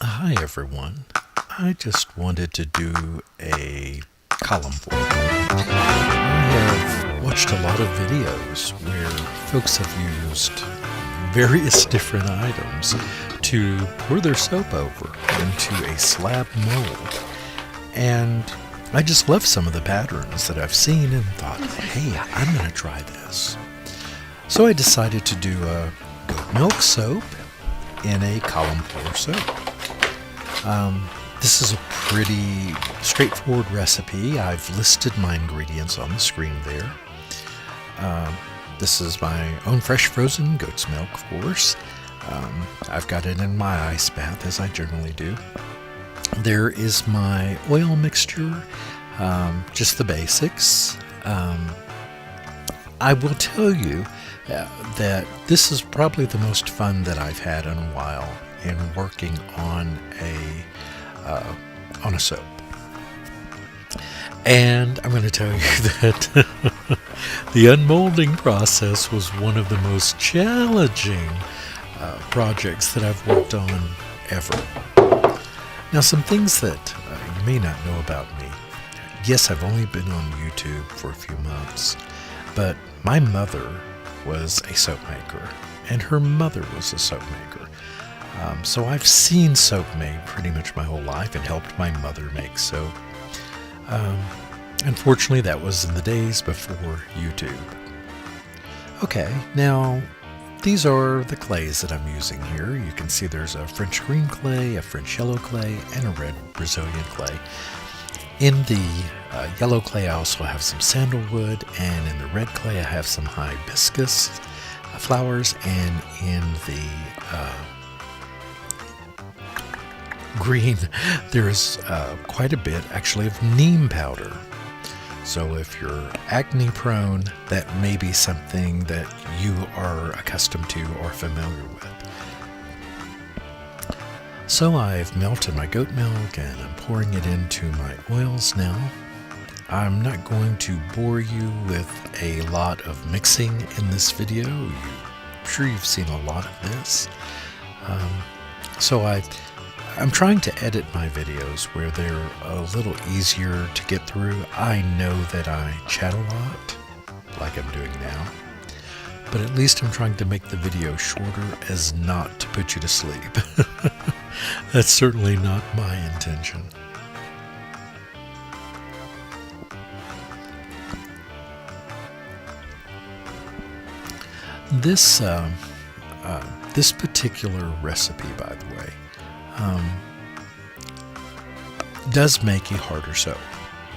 Hi everyone. I just wanted to do a column for you. I have watched a lot of videos where folks have used various different items to pour their soap over into a slab mold. And I just love some of the patterns that I've seen and thought, hey, I'm going to try this. So I decided to do a goat milk soap in a column pour soap. This is a pretty straightforward recipe. I've listed my ingredients on the screen there. This is my own fresh frozen goat's milk, of course. I've got it in my ice bath, as I generally do. There is my oil mixture, just the basics. I will tell you that this is probably the most fun that I've had in a while in working on a soap. And I'm going to tell you that the unmolding process was one of the most challenging projects that I've worked on ever. Now, some things that you may not know about me. Yes, I've only been on YouTube for a few months, but my mother was a soap maker, and her mother was a soap maker. So I've seen soap made pretty much my whole life and helped my mother make soap. Unfortunately, that was in the days before YouTube. Okay, now these are the clays that I'm using here. You can see there's a French green clay, a French yellow clay, and a red Brazilian clay. In the yellow clay, I also have some sandalwood, and in the red clay, I have some hibiscus flowers, and in the green, there's quite a bit actually of neem powder. So if you're acne prone, that may be something that you are accustomed to or familiar with. So I've melted my goat milk and I'm pouring it into my oils now. I'm not going to bore you with a lot of mixing in this video. I'm sure you've seen a lot of this. So I'm trying to edit my videos where they're a little easier to get through. I know that I chat a lot, like I'm doing now, but at least I'm trying to make the video shorter as not to put you to sleep. That's certainly not my intention. This particular recipe, by the way, does make a harder soap.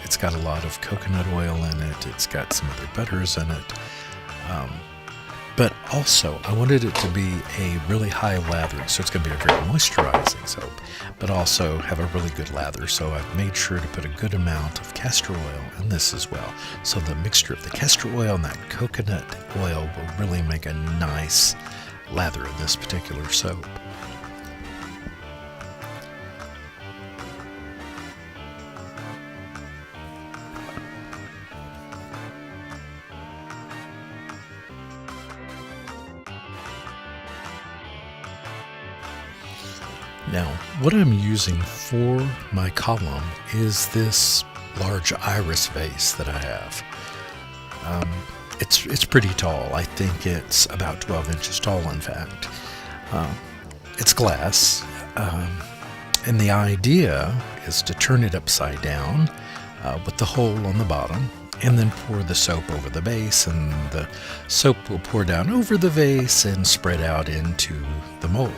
It's got a lot of coconut oil in it. It's got some other butters in it. But also, I wanted it to be a really high lather, so it's going to be a very moisturizing soap, but also have a really good lather. So I've made sure to put a good amount of castor oil in this as well. So the mixture of the castor oil and that coconut oil will really make a nice lather in this particular soap. Now, what I'm using for my column is this large iris vase that I have. It's pretty tall. I think it's about 12 inches tall, in fact. It's glass, and the idea is to turn it upside down with the hole on the bottom, and then pour the soap over the base, and the soap will pour down over the vase and spread out into the mold.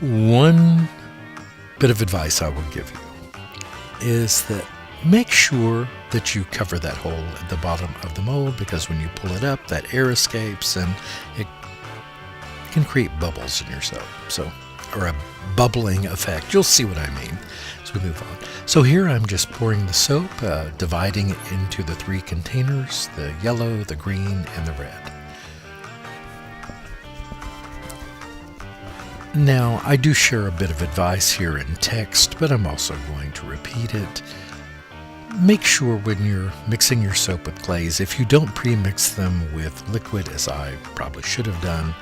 One bit of advice I will give you is that make sure that you cover that hole at the bottom of the mold, because when you pull it up, that air escapes and it can create bubbles in your soap. Or a bubbling effect. You'll see what I mean as we move on. So here I'm just pouring the soap, dividing it into the three containers, the yellow, the green, and the red. Now, I do share a bit of advice here in text, but I'm also going to repeat it. Make sure when you're mixing your soap with glaze, if you don't pre-mix them with liquid, as I probably should have done,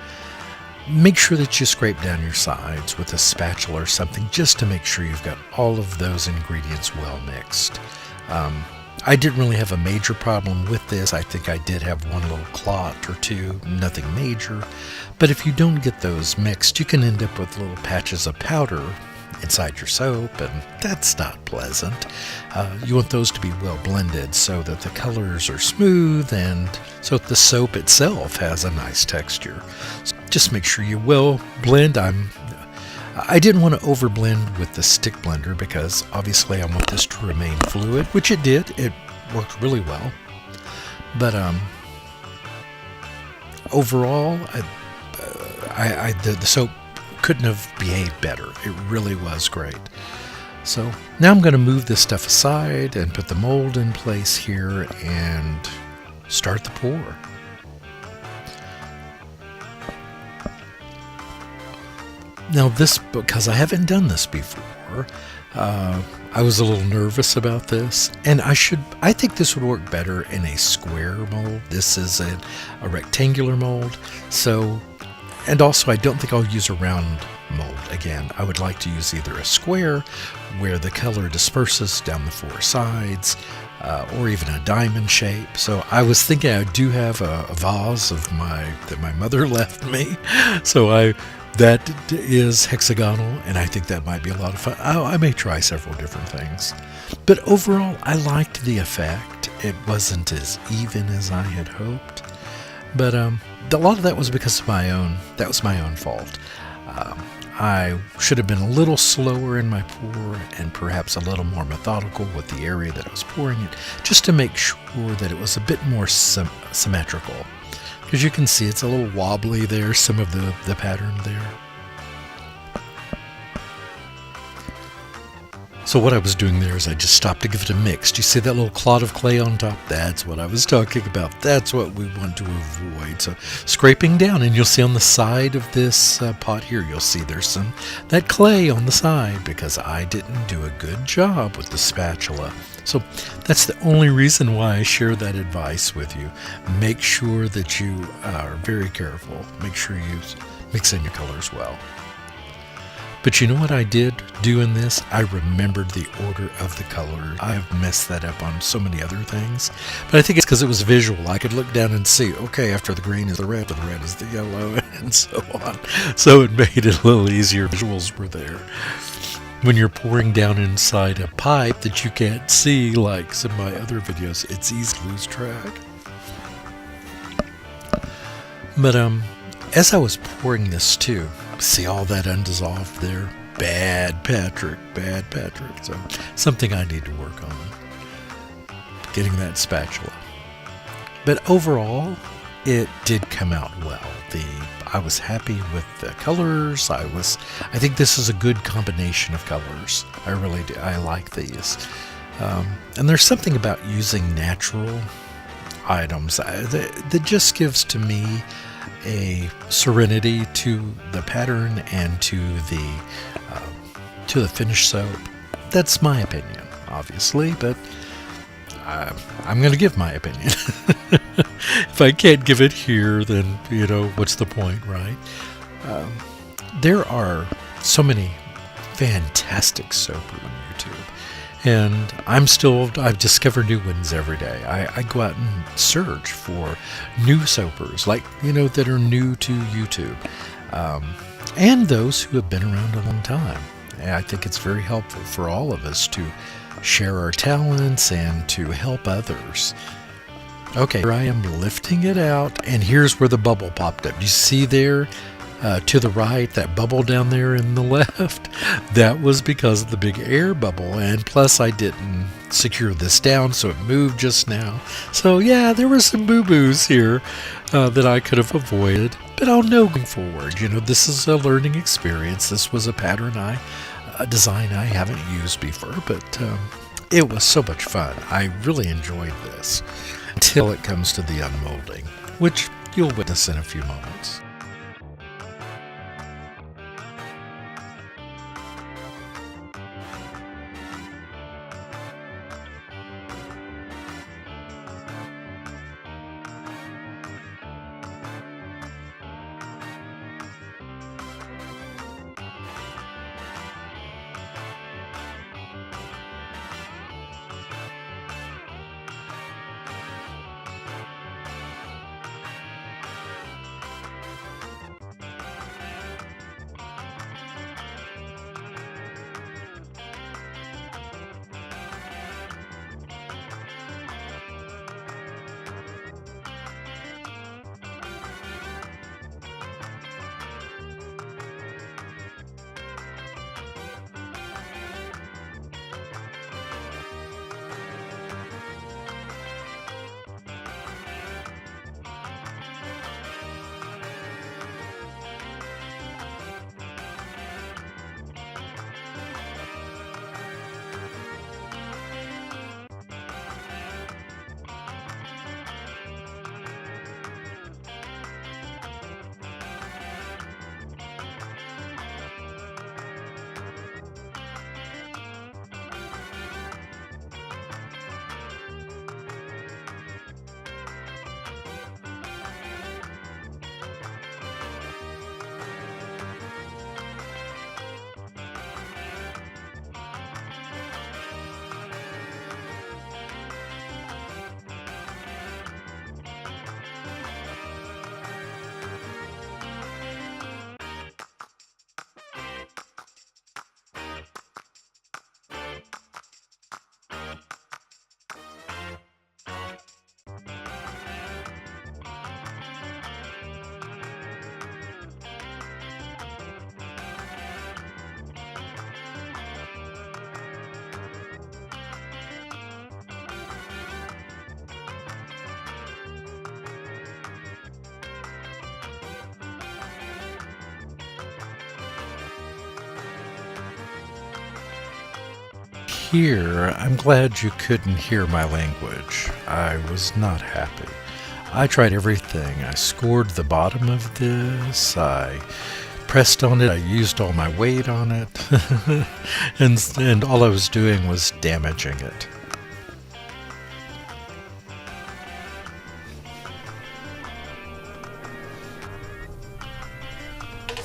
make sure that you scrape down your sides with a spatula or something just to make sure you've got all of those ingredients well mixed. I didn't really have a major problem with this. I think I did have one little clot or two, nothing major. But if you don't get those mixed, you can end up with little patches of powder inside your soap, and that's not pleasant. You want those to be well blended so that the colors are smooth and so that the soap itself has a nice texture. So just make sure you well blend. I didn't want to overblend with the stick blender because obviously I want this to remain fluid, which it did. It worked really well. But overall, the soap couldn't have behaved better. It really was great. So now I'm going to move this stuff aside and put the mold in place here and start the pour. Now this, because I haven't done this before, I was a little nervous about this, and I think this would work better in a square mold. This is a rectangular mold, so, and also I don't think I'll use a round mold again. I would like to use either a square where the color disperses down the four sides, or even a diamond shape. So I was thinking I do have a vase that my mother left me, so that is hexagonal, and I think that might be a lot of fun. I may try several different things. But overall, I liked the effect. It wasn't as even as I had hoped. But a lot of that was because of my own fault. I should have been a little slower in my pour and perhaps a little more methodical with the area that I was pouring it, just to make sure that it was a bit more symmetrical. As you can see, it's a little wobbly there, some of the pattern there. So what I was doing there is I just stopped to give it a mix. Do you see that little clot of clay on top? That's what I was talking about. That's what we want to avoid. So scraping down, and you'll see on the side of this pot here, you'll see there's that clay on the side because I didn't do a good job with the spatula. So that's the only reason why I share that advice with you. Make sure that you are very careful. Make sure you mix in your colors well. But you know what I did do in this? I remembered the order of the colors. I've messed that up on so many other things. But I think it's because it was visual. I could look down and see, okay, after the green is the red is the yellow, and so on. So it made it a little easier. Visuals were there. When you're pouring down inside a pipe that you can't see, like some of my other videos, it's easy to lose track. But as I was pouring this too, see all that undissolved there? Bad Patrick. So something I need to work on, getting that spatula. But overall, it did come out well. I was happy with the colors. I think this is a good combination of colors. I really do. I like these. And there's something about using natural items that just gives to me a serenity to the pattern and to the finished soap. That's my opinion, obviously, but I'm going to give my opinion. If I can't give it here, then, what's the point, right? There are so many fantastic soapers on YouTube, and I've discovered new ones every day. I go out and search for new soapers, like, that are new to YouTube, and those who have been around a long time. And I think it's very helpful for all of us to share our talents and to help others. Okay, here I am lifting it out, and here's where the bubble popped up. You see there to the right, that bubble down there in the left? That was because of the big air bubble, and plus I didn't secure this down, so it moved just now. So yeah, there were some boo-boos here that I could have avoided, but I'll know going forward. This is a learning experience. This was a pattern a design I haven't used before, but it was so much fun. I really enjoyed this. Until it comes to the unmolding, which you'll witness in a few moments. here, I'm glad you couldn't hear my language. I was not happy. I tried everything. I scored the bottom of this. I pressed on it. I used all my weight on it. and all I was doing was damaging it.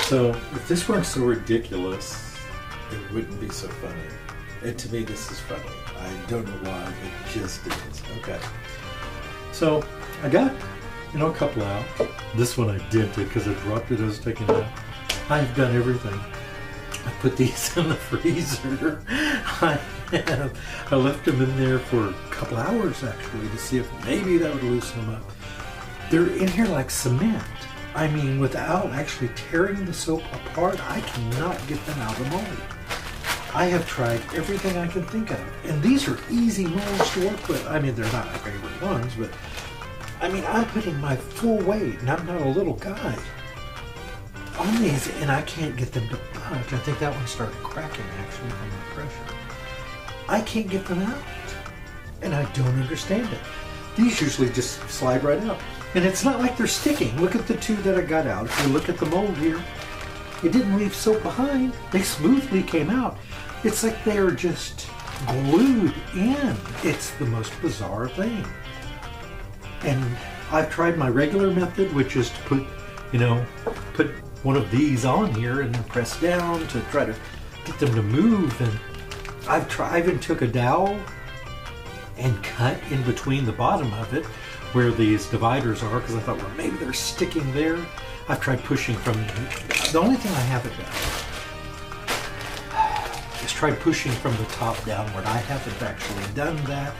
So, if this weren't so ridiculous, it wouldn't be so funny. And to me, this is funny. I don't know why, it just is. Okay. So, I got, a couple out. This one I dented because I dropped it. I was taking it out. I've done everything. I put these in the freezer. I left them in there for a couple hours, actually, to see if maybe that would loosen them up. They're in here like cement. I mean, without actually tearing the soap apart, I cannot get them out of the mold. I have tried everything I can think of. And these are easy molds to work with. I mean, they're not my favorite ones, but I mean, I'm putting my full weight, and I'm not a little guy, on these, and I can't get them to budge. I think that one started cracking, actually, from the pressure. I can't get them out, and I don't understand it. These usually just slide right out. And it's not like they're sticking. Look at the two that I got out. If you look at the mold here, it didn't leave soap behind. They smoothly came out. It's like they're just glued in. It's the most bizarre thing. And I've tried my regular method, which is to put one of these on here and then press down to try to get them to move. And I even took a dowel and cut in between the bottom of it where these dividers are, because I thought, well, maybe they're sticking there. I've tried pushing from, the only thing I haven't done is tried pushing from the top downward. I haven't actually done that,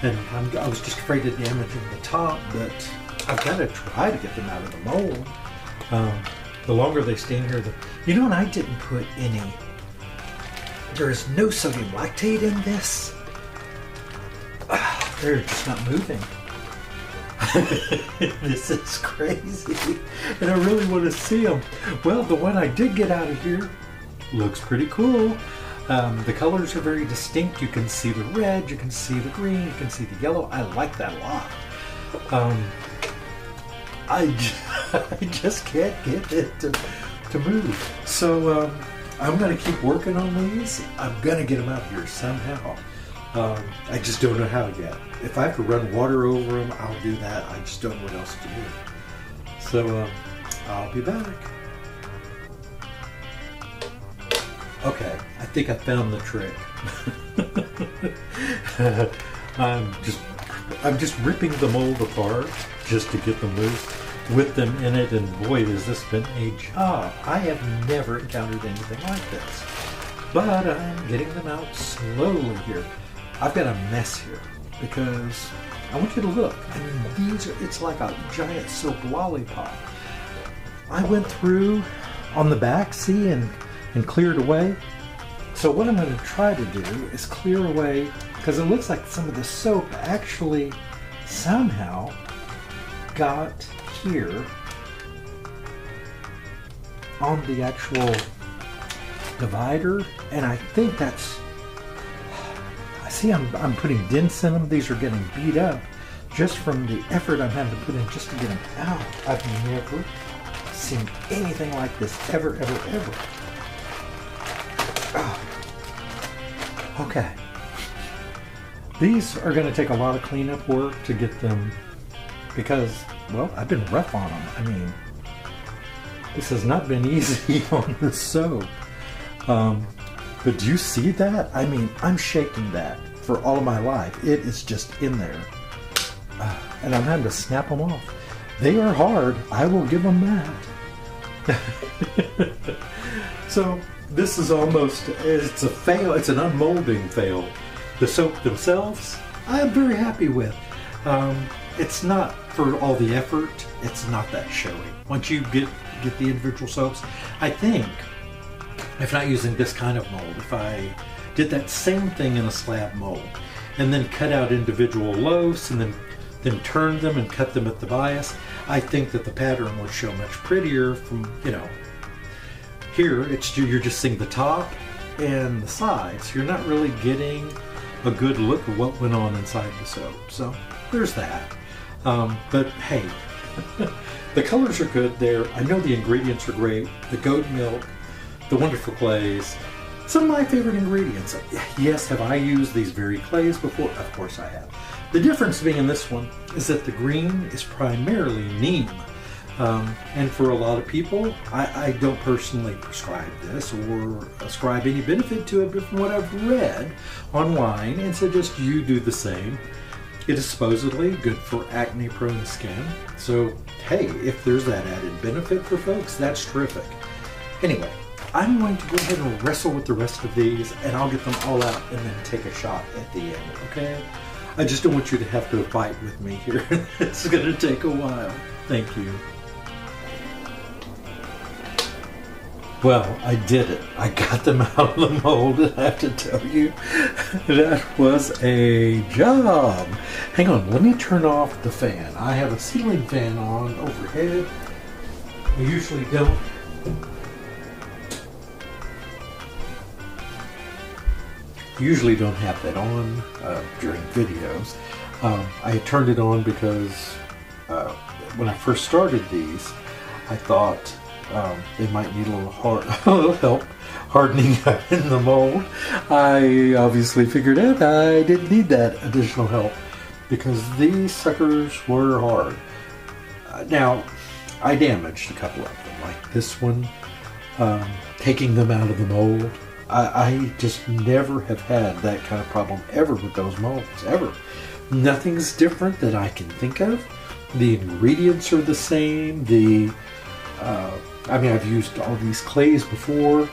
and I was just afraid of damaging the top, but I've got to try to get them out of the mold. The longer they stay in here, and I didn't put any, there is no sodium lactate in this. They're just not moving. This is crazy, and I really want to see them. Well, the one I did get out of here looks pretty cool. The colors are very distinct. You can see the red, you can see the green, you can see the yellow. I like that a lot. I just can't get it to move. So I'm going to keep working on these. I'm going to get them out here somehow. I just don't know how yet. If I have to run water over them, I'll do that. I just don't know what else to do. So I'll be back. Okay, I think I found the trick. I'm just ripping the mold apart just to get them loose with them in it, and boy, has this been a job. I have never encountered anything like this, but I'm getting them out slowly here. I've got a mess here because I want you to look. I mean, it's like a giant soap lollipop. I went through on the back, see, and cleared away. So what I'm going to try to do is clear away, because it looks like some of the soap actually somehow got here on the actual divider, and I think that's, see, I'm putting dents in them. These are getting beat up just from the effort I'm having to put in just to get them out. I've never seen anything like this ever. Oh. Okay. These are going to take a lot of cleanup work to get them, because, well, I've been rough on them. I mean, this has not been easy on the soap. But do you see that? I mean, I'm shaking that for all of my life. It is just in there. And I'm having to snap them off. They are hard. I will give them that. So this is almost, it's a fail. It's an unmolding fail. The soap themselves, I'm very happy with. It's not, for all the effort, it's not that showy. Once you get the individual soaps, I think, if not using this kind of mold, if I did that same thing in a slab mold and then cut out individual loaves and then turn them and cut them at the bias, I think that the pattern would show much prettier from, here you're just seeing the top and the sides, you're not really getting a good look at what went on inside the soap. So there's that. But hey, the colors are good there. I know the ingredients are great. The goat milk, the wonderful clays, some of my favorite ingredients. Yes, have I used these very clays before? Of course I have. The difference being in this one is that the green is primarily neem. And for a lot of people, I don't personally prescribe this or ascribe any benefit to it, but from what I've read online, and suggest you do the same. It is supposedly good for acne-prone skin. So, hey, if there's that added benefit for folks, that's terrific. Anyway, I'm going to go ahead and wrestle with the rest of these, and I'll get them all out and then take a shot at the end, okay? I just don't want you to have to fight with me here. It's going to take a while. Thank you. Well, I did it. I got them out of the mold, and I have to tell you, that was a job. Hang on, let me turn off the fan. I have a ceiling fan on overhead. I usually don't. Have that on during videos. I turned it on because when I first started these, I thought they might need a little help hardening in the mold. I obviously figured out I didn't need that additional help because these suckers were hard. Now, I damaged a couple of them, like this one, taking them out of the mold. I just never have had that kind of problem ever with those molds, ever. Nothing's different that I can think of. The ingredients are the same. I mean, I've used all these clays before,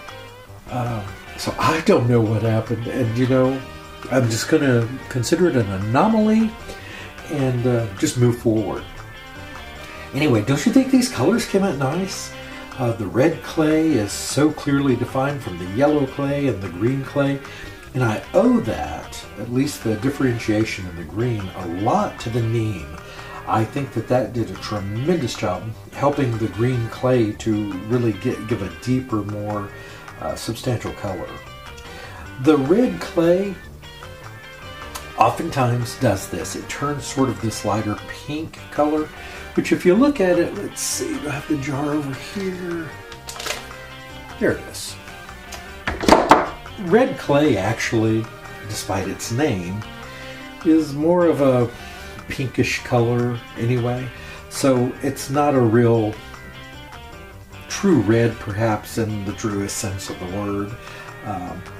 so I don't know what happened. And, you know, I'm just going to consider it an anomaly and just move forward. Anyway, don't you think these colors came out nice? The red clay is so clearly defined from the yellow clay and the green clay. And I owe that, at least the differentiation in the green, a lot to the neem. I think that did a tremendous job helping the green clay to really give a deeper, more substantial color. The red clay oftentimes does this. It turns sort of this lighter pink color, which if you look at it, let's see, I have the jar over here. There it is. Red clay actually, despite its name, is more of a pinkish color anyway, so it's not a real true red perhaps in the truest sense of the word.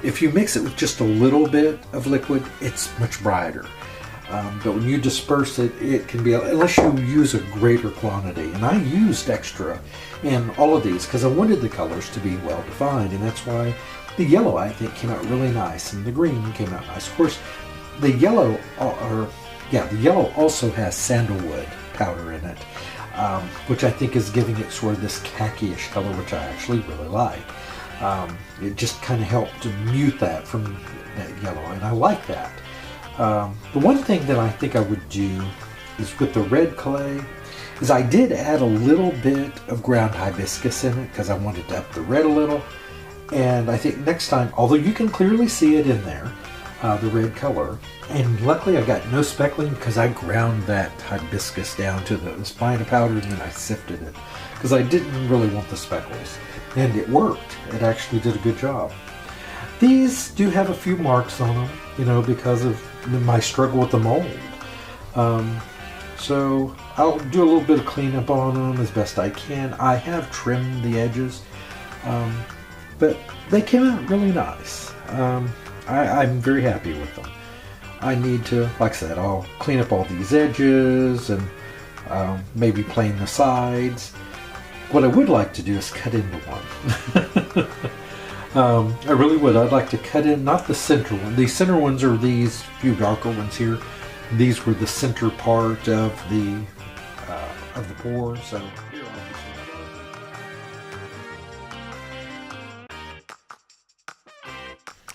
If you mix it with just a little bit of liquid, it's much brighter, but when you disperse it, it can be, unless you use a greater quantity, and I used extra in all of these because I wanted the colors to be well defined, and that's why the yellow I think came out really nice and the green came out nice. Of course, the yellow the yellow also has sandalwood powder in it, which I think is giving it sort of this khaki-ish color, which I actually really like. It just kind of helped to mute that from that yellow, and I like that. The one thing that I think I would do is with the red clay, is I did add a little bit of ground hibiscus in it because I wanted to up the red a little. And I think next time, although you can clearly see it in there, the red color, and luckily I got no speckling because I ground that hibiscus down to the fine powder and then I sifted it because I didn't really want the speckles, and it worked. It actually did a good job. These do have a few marks on them, you know, because of my struggle with the mold. So I'll do a little bit of cleanup on them as best I can. I have trimmed the edges, but they came out really nice. I'm very happy with them. I need to, like I said, I'll clean up all these edges and maybe plane the sides. What I would like to do is cut into one. I really would. I'd like to cut in, not the center one. The center ones are these few darker ones here. These were the center part of the pour. So here,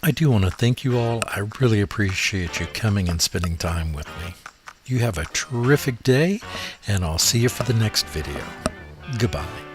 I do want to thank you all. I really appreciate you coming and spending time with me. You have a terrific day, and I'll see you for the next video. Goodbye.